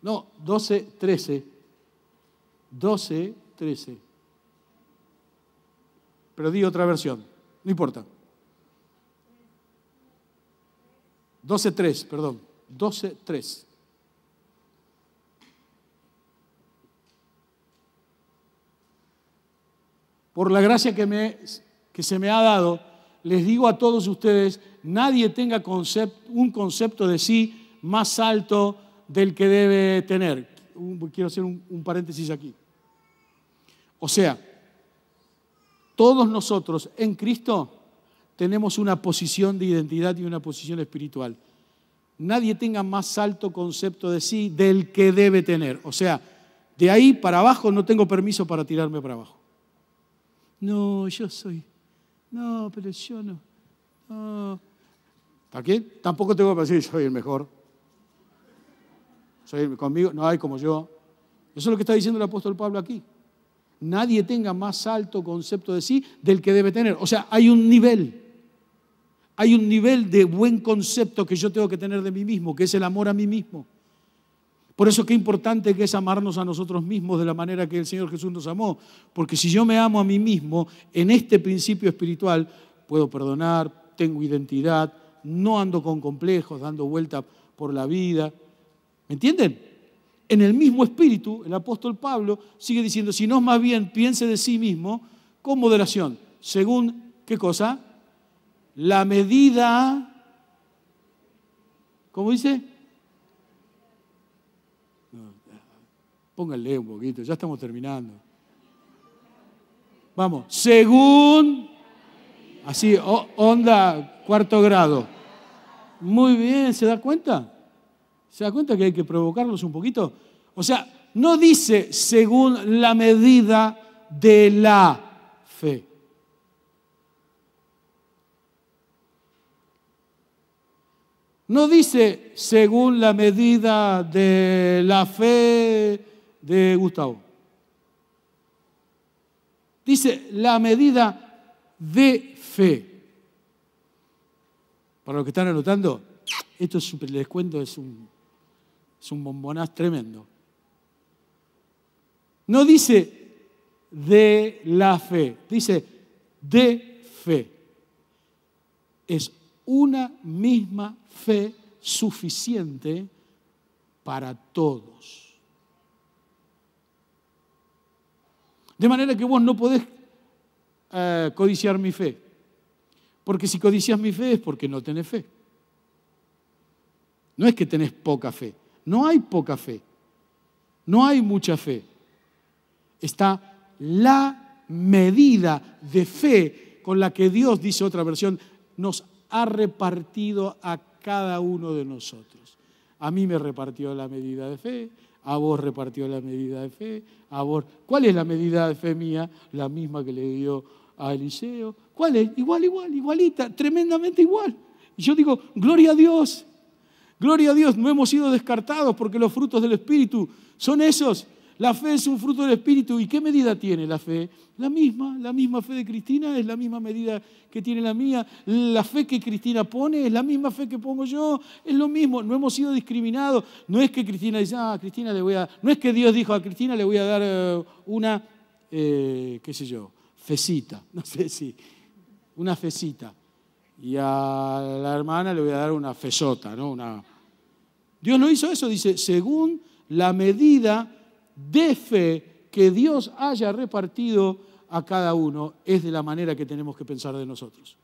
No, 12:13. 12:13. Pero di otra versión. No importa. 12:3, perdón. 12:3. Por la gracia que se me ha dado, les digo a todos ustedes, nadie tenga un concepto de sí más alto del que debe tener. Quiero hacer un paréntesis aquí. O sea, todos nosotros en Cristo tenemos una posición de identidad y una posición espiritual. Nadie tenga más alto concepto de sí del que debe tener. O sea, de ahí para abajo no tengo permiso para tirarme para abajo. No, yo soy. No, pero yo no. No. ¿Está qué? Tampoco tengo que decir soy el mejor. Conmigo no hay como yo. Eso es lo que está diciendo el apóstol Pablo aquí. Nadie tenga más alto concepto de sí del que debe tener. O sea, hay un nivel. Hay un nivel de buen concepto que yo tengo que tener de mí mismo, que es el amor a mí mismo. Por eso qué importante que es amarnos a nosotros mismos de la manera que el Señor Jesús nos amó. Porque si yo me amo a mí mismo, en este principio espiritual, puedo perdonar, tengo identidad, no ando con complejos, dando vuelta por la vida. ¿Me entienden? En el mismo espíritu, el apóstol Pablo sigue diciendo, si no más bien piense de sí mismo con moderación. Según, ¿qué cosa? La medida, ¿cómo dice? Pónganle un poquito, ya estamos terminando. Vamos, según, así, onda 4º grado. Muy bien, ¿se da cuenta? ¿Se da cuenta que hay que provocarlos un poquito? O sea, no dice según la medida de la fe. No dice según la medida de la fe de Gustavo. Dice la medida de fe. Para los que están anotando, esto es, les cuento, es un bombonaz tremendo. No dice de la fe, dice de fe. Es una misma fe suficiente para todos. De manera que vos no podés codiciar mi fe. Porque si codicias mi fe es porque no tenés fe. No es que tenés poca fe. No hay poca fe. No hay mucha fe. Está la medida de fe con la que Dios, dice otra versión, nos ha repartido a cada uno de nosotros. A mí me repartió la medida de fe, a vos repartió la medida de fe, a vos. ¿Cuál es la medida de fe mía? La misma que le dio a Eliseo. ¿Cuál es? Igualita, tremendamente igual. Y yo digo, gloria a Dios. Gloria a Dios, no hemos sido descartados porque los frutos del Espíritu son esos. La fe es un fruto del Espíritu. ¿Y qué medida tiene la fe? La misma fe de Cristina es la misma medida que tiene la mía. La fe que Cristina pone es la misma fe que pongo yo. Es lo mismo, no hemos sido discriminados. No es que Cristina dice, Cristina le voy a... No es que Dios dijo a Cristina le voy a dar una, qué sé yo, fecita. No sé si, una fecita. Y a la hermana le voy a dar una fesota, ¿no? Dios no hizo eso, dice, según la medida de fe que Dios haya repartido a cada uno, es de la manera que tenemos que pensar de nosotros.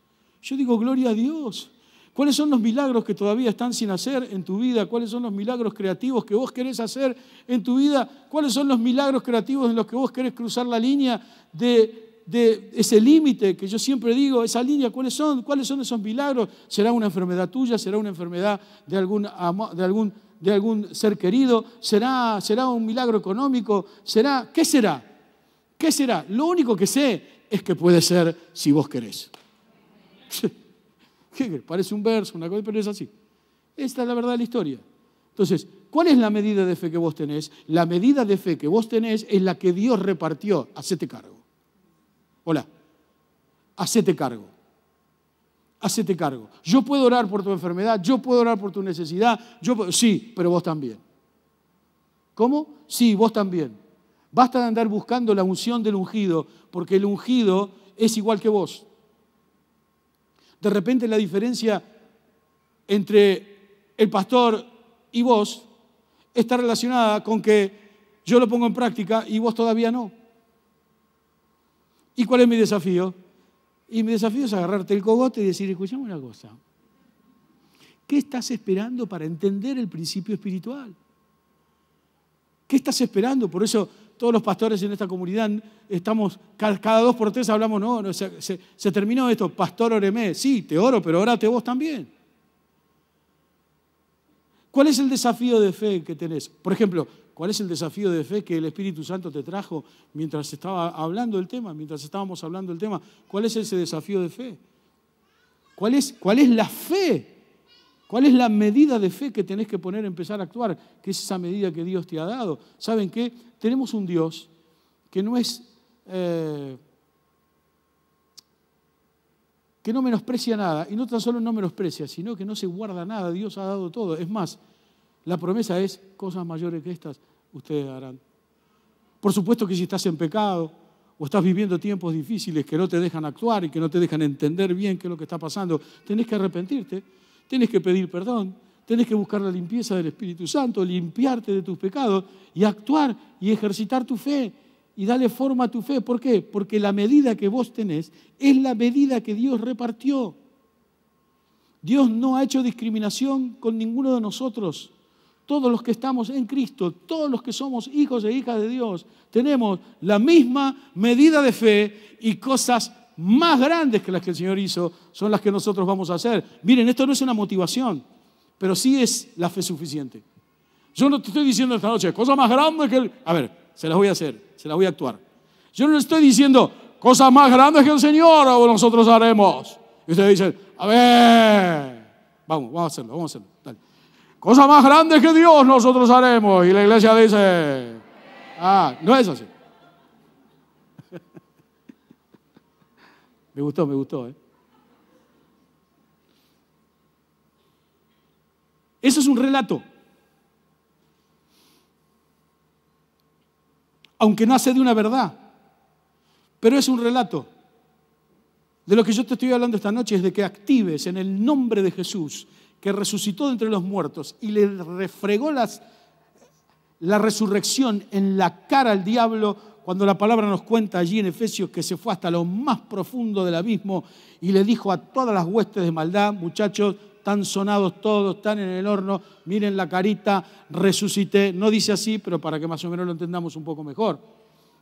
Yo digo, gloria a Dios. ¿Cuáles son los milagros que todavía están sin hacer en tu vida? ¿Cuáles son los milagros creativos que vos querés hacer en tu vida? ¿Cuáles son los milagros creativos en los que vos querés cruzar la línea de ese límite que yo siempre digo, esa línea? ¿Cuáles son esos milagros? ¿Será una enfermedad tuya? ¿Será una enfermedad de algún ser querido? ¿Será un milagro económico? ¿Qué será? ¿Qué será? Lo único que sé es que puede ser si vos querés. Parece un verso, una cosa, pero es así. Esta es la verdad de la historia. Entonces, ¿cuál es la medida de fe que vos tenés? La medida de fe que vos tenés es la que Dios repartió. Hacete cargo. Hola. Hacete cargo. Hacete cargo. Yo puedo orar por tu enfermedad, yo puedo orar por tu necesidad, sí, pero vos también. ¿Cómo? Sí, vos también. Basta de andar buscando la unción del ungido, porque el ungido es igual que vos. De repente la diferencia entre el pastor y vos está relacionada con que yo lo pongo en práctica y vos todavía no. ¿Y cuál es mi desafío? Y mi desafío es agarrarte el cogote y decir, escuchame una cosa, ¿qué estás esperando para entender el principio espiritual? ¿Qué estás esperando? Por eso todos los pastores en esta comunidad estamos, cada 2 por 3 hablamos, no, se terminó esto, pastor, óreme. Sí, te oro, pero órate vos también. ¿Cuál es el desafío de fe que tenés? Por ejemplo, ¿cuál es el desafío de fe que el Espíritu Santo te trajo mientras estaba hablando del tema, mientras estábamos hablando del tema? ¿Cuál es ese desafío de fe? ¿Cuál es la fe? ¿Cuál es la medida de fe que tenés que poner a empezar a actuar? ¿Qué es esa medida que Dios te ha dado? ¿Saben qué? Tenemos un Dios que no es... que no menosprecia nada, y no tan solo no menosprecia, sino que no se guarda nada. Dios ha dado todo. Es más, la promesa es, cosas mayores que estas ustedes harán. Por supuesto que si estás en pecado o estás viviendo tiempos difíciles que no te dejan actuar y que no te dejan entender bien qué es lo que está pasando, tenés que arrepentirte, tenés que pedir perdón, tenés que buscar la limpieza del Espíritu Santo, limpiarte de tus pecados y actuar y ejercitar tu fe y darle forma a tu fe. ¿Por qué? Porque la medida que vos tenés es la medida que Dios repartió. Dios no ha hecho discriminación con ninguno de nosotros. Todos los que estamos en Cristo, todos los que somos hijos e hijas de Dios, tenemos la misma medida de fe y cosas más grandes que las que el Señor hizo son las que nosotros vamos a hacer. Miren, esto no es una motivación, pero sí es la fe suficiente. Yo no te estoy diciendo esta noche, cosa más grande que el... A ver, se las voy a hacer, se las voy a actuar. Yo no le estoy diciendo, cosas más grandes que el Señor o nosotros haremos. Y ustedes dicen, a ver, vamos a hacerlo, dale. Cosas más grandes que Dios nosotros haremos. Y la iglesia dice, no es así. Me gustó. Eso es un relato. Aunque nace de una verdad, pero es un relato. De lo que yo te estoy hablando esta noche es de que actives en el nombre de Jesús, que resucitó de entre los muertos y le refregó la resurrección en la cara al diablo, cuando la palabra nos cuenta allí en Efesios que se fue hasta lo más profundo del abismo y le dijo a todas las huestes de maldad, muchachos, están sonados todos, están en el horno, miren la carita, resucité. No dice así, pero para que más o menos lo entendamos un poco mejor.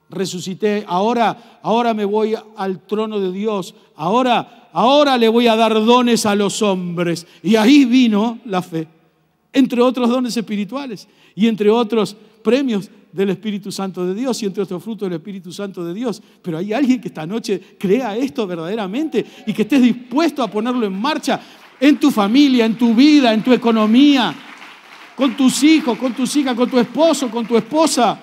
Resucité, ahora me voy al trono de Dios, ahora le voy a dar dones a los hombres. Y ahí vino la fe, entre otros dones espirituales y entre otros premios del Espíritu Santo de Dios y entre otros frutos del Espíritu Santo de Dios. Pero hay alguien que esta noche crea esto verdaderamente y que estés dispuesto a ponerlo en marcha en tu familia, en tu vida, en tu economía, con tus hijos, con tus hijas, con tu esposo, con tu esposa.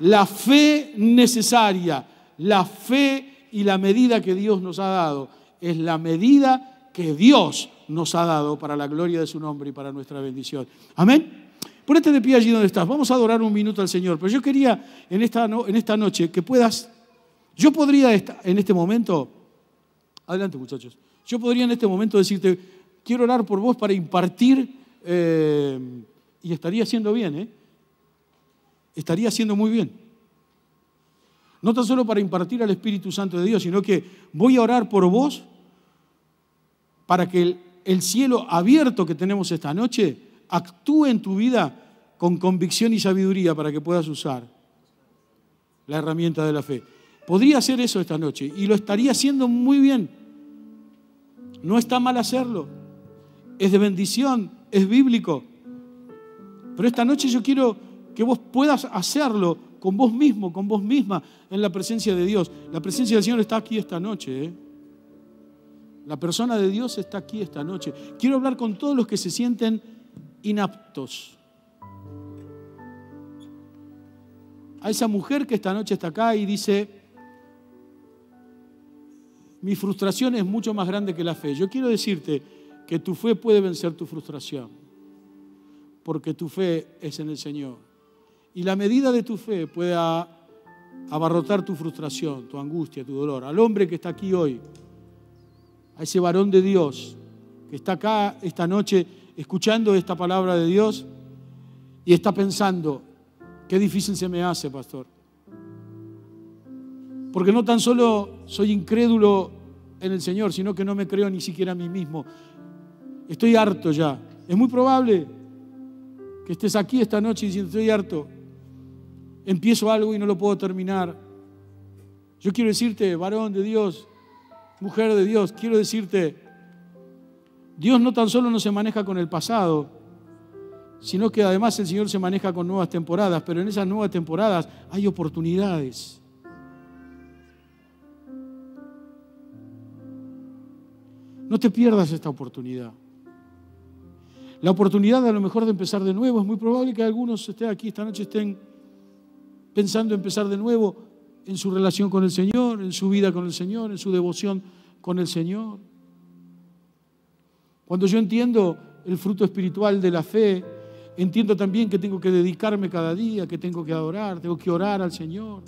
La fe necesaria, la fe y la medida que Dios nos ha dado, es la medida que Dios nos ha dado para la gloria de su nombre y para nuestra bendición. Amén. Ponete de pie allí donde estás. Vamos a adorar un minuto al Señor. Pero yo quería en esta noche que puedas, yo podría en este momento, adelante muchachos, yo podría en este momento decirte, quiero orar por vos para impartir, y estaría haciendo bien, estaría haciendo muy bien. No tan solo para impartir al Espíritu Santo de Dios, sino que voy a orar por vos para que el cielo abierto que tenemos esta noche actúe en tu vida con convicción y sabiduría para que puedas usar la herramienta de la fe. Podría hacer eso esta noche y lo estaría haciendo muy bien. No está mal hacerlo. Es de bendición, es bíblico. Pero esta noche yo quiero que vos puedas hacerlo con vos mismo, con vos misma, en la presencia de Dios. La presencia del Señor está aquí esta noche. La persona de Dios está aquí esta noche. Quiero hablar con todos los que se sienten inaptos. A esa mujer que esta noche está acá y dice, mi frustración es mucho más grande que la fe. Yo quiero decirte que tu fe puede vencer tu frustración, porque tu fe es en el Señor. Y la medida de tu fe puede abarrotar tu frustración, tu angustia, tu dolor. Al hombre que está aquí hoy, a ese varón de Dios, que está acá esta noche escuchando esta palabra de Dios y está pensando, qué difícil se me hace, pastor. Porque no tan solo soy incrédulo en el Señor, sino que no me creo ni siquiera a mí mismo. Estoy harto ya. Es muy probable que estés aquí esta noche diciendo, estoy harto. Empiezo algo y no lo puedo terminar. Yo quiero decirte, varón de Dios, mujer de Dios, quiero decirte, Dios no tan solo no se maneja con el pasado, sino que además el Señor se maneja con nuevas temporadas, pero en esas nuevas temporadas hay oportunidades. No te pierdas esta oportunidad. La oportunidad a lo mejor de empezar de nuevo. Es muy probable que algunos estén aquí esta noche estén pensando en empezar de nuevo en su relación con el Señor, en su vida con el Señor, en su devoción con el Señor. Cuando yo entiendo el fruto espiritual de la fe, entiendo también que tengo que dedicarme cada día, que tengo que adorar, tengo que orar al Señor.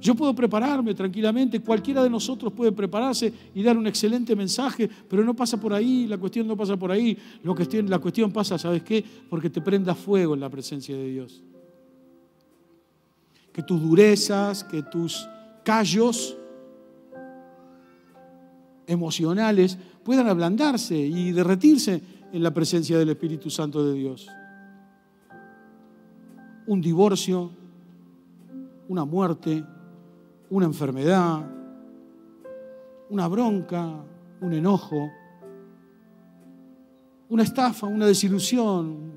Yo puedo prepararme tranquilamente, cualquiera de nosotros puede prepararse y dar un excelente mensaje, pero no pasa por ahí, la cuestión no pasa por ahí. La cuestión pasa, ¿sabes qué? Porque te prenda fuego en la presencia de Dios. Que tus durezas, que tus callos emocionales puedan ablandarse y derretirse en la presencia del Espíritu Santo de Dios. Un divorcio, una muerte, una enfermedad, una bronca, un enojo, una estafa, una desilusión,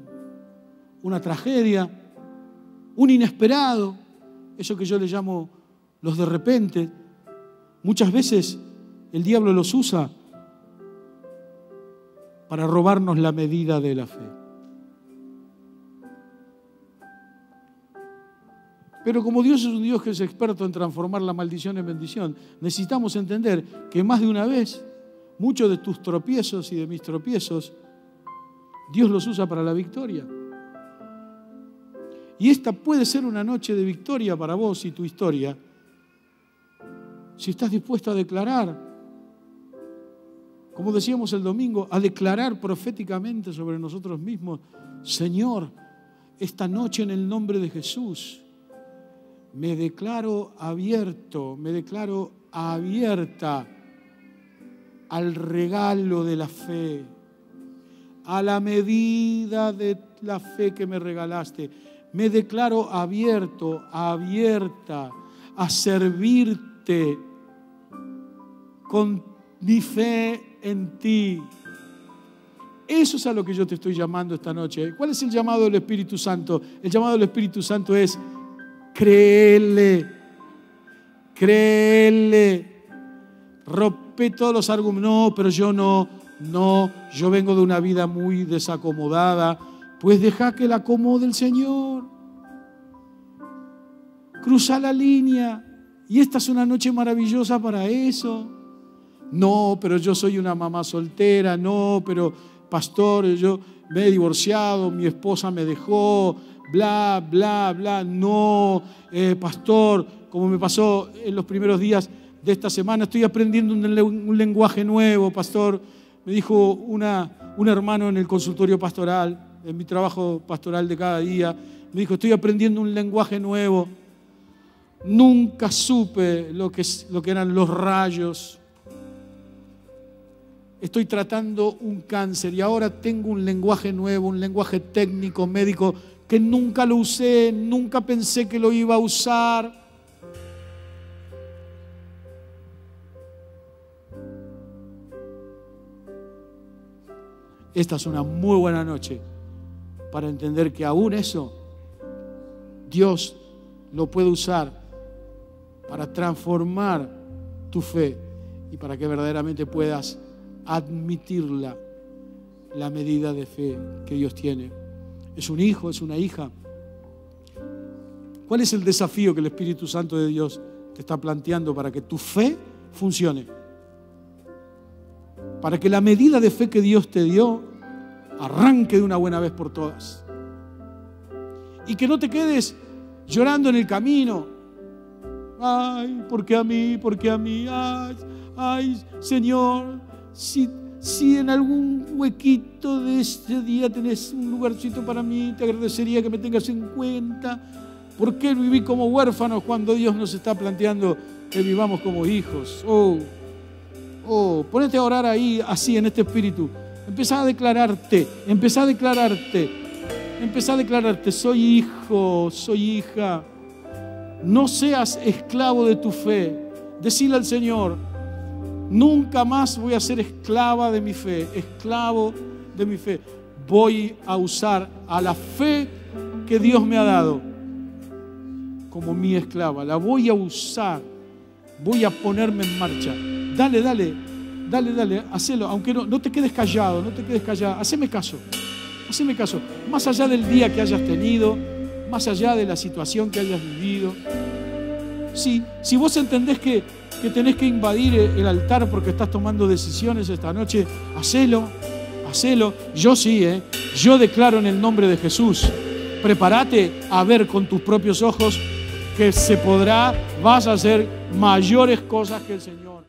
una tragedia, un inesperado, eso que yo le llamo los de repente. Muchas veces el diablo los usa para robarnos la medida de la fe. Pero como Dios es un Dios que es experto en transformar la maldición en bendición, necesitamos entender que más de una vez, muchos de tus tropiezos y de mis tropiezos, Dios los usa para la victoria. Y esta puede ser una noche de victoria para vos y tu historia, si estás dispuesto a declarar, como decíamos el domingo, a declarar proféticamente sobre nosotros mismos, Señor, esta noche en el nombre de Jesús, me declaro abierto, me declaro abierta al regalo de la fe, a la medida de la fe que me regalaste. Me declaro abierto, abierta a servirte con mi fe en ti. Eso es a lo que yo te estoy llamando esta noche. ¿Cuál es el llamado del Espíritu Santo? El llamado del Espíritu Santo es créele, créele, rompe todos los argumentos. No, pero yo no, yo vengo de una vida muy desacomodada. Pues deja que la acomode el Señor. Cruza la línea. Y esta es una noche maravillosa para eso. No, pero yo soy una mamá soltera. No, pero pastor, yo me he divorciado, mi esposa me dejó, bla, bla, bla. No, pastor, como me pasó en los primeros días de esta semana, estoy aprendiendo un lenguaje nuevo, pastor. Me dijo un hermano en el consultorio pastoral, en mi trabajo pastoral de cada día, me dijo, estoy aprendiendo un lenguaje nuevo. Nunca supe lo que eran los rayos. Estoy tratando un cáncer y ahora tengo un lenguaje nuevo, un lenguaje técnico, médico, que nunca lo usé, nunca pensé que lo iba a usar. Esta es una muy buena noche para entender que aún eso Dios lo puede usar para transformar tu fe y para que verdaderamente puedas admitirla, la medida de fe que Dios tiene. Es un hijo, es una hija. ¿Cuál es el desafío que el Espíritu Santo de Dios te está planteando para que tu fe funcione? Para que la medida de fe que Dios te dio arranque de una buena vez por todas. Y que no te quedes llorando en el camino. Ay, ¿por qué a mí? ¿Por qué a mí? Ay, Señor, si en algún huequito de este día tenés un lugarcito para mí, te agradecería que me tengas en cuenta. ¿Por qué viví como huérfanos cuando Dios nos está planteando que vivamos como hijos? Ponete a orar ahí, así, en este espíritu. Empezá a declararte, soy hijo, soy hija. No seas esclavo de tu fe. Decile al Señor, nunca más voy a ser esclava de mi fe, esclavo de mi fe. Voy a usar a la fe que Dios me ha dado como mi esclava. La voy a usar, voy a ponerme en marcha. Dale, hacelo, aunque no te quedes callado, haceme caso. Más allá del día que hayas tenido, más allá de la situación que hayas vivido. Si vos entendés que tenés que invadir el altar porque estás tomando decisiones esta noche, hacelo. Yo sí, yo declaro en el nombre de Jesús. Prepárate a ver con tus propios ojos que vas a hacer mayores cosas que el Señor.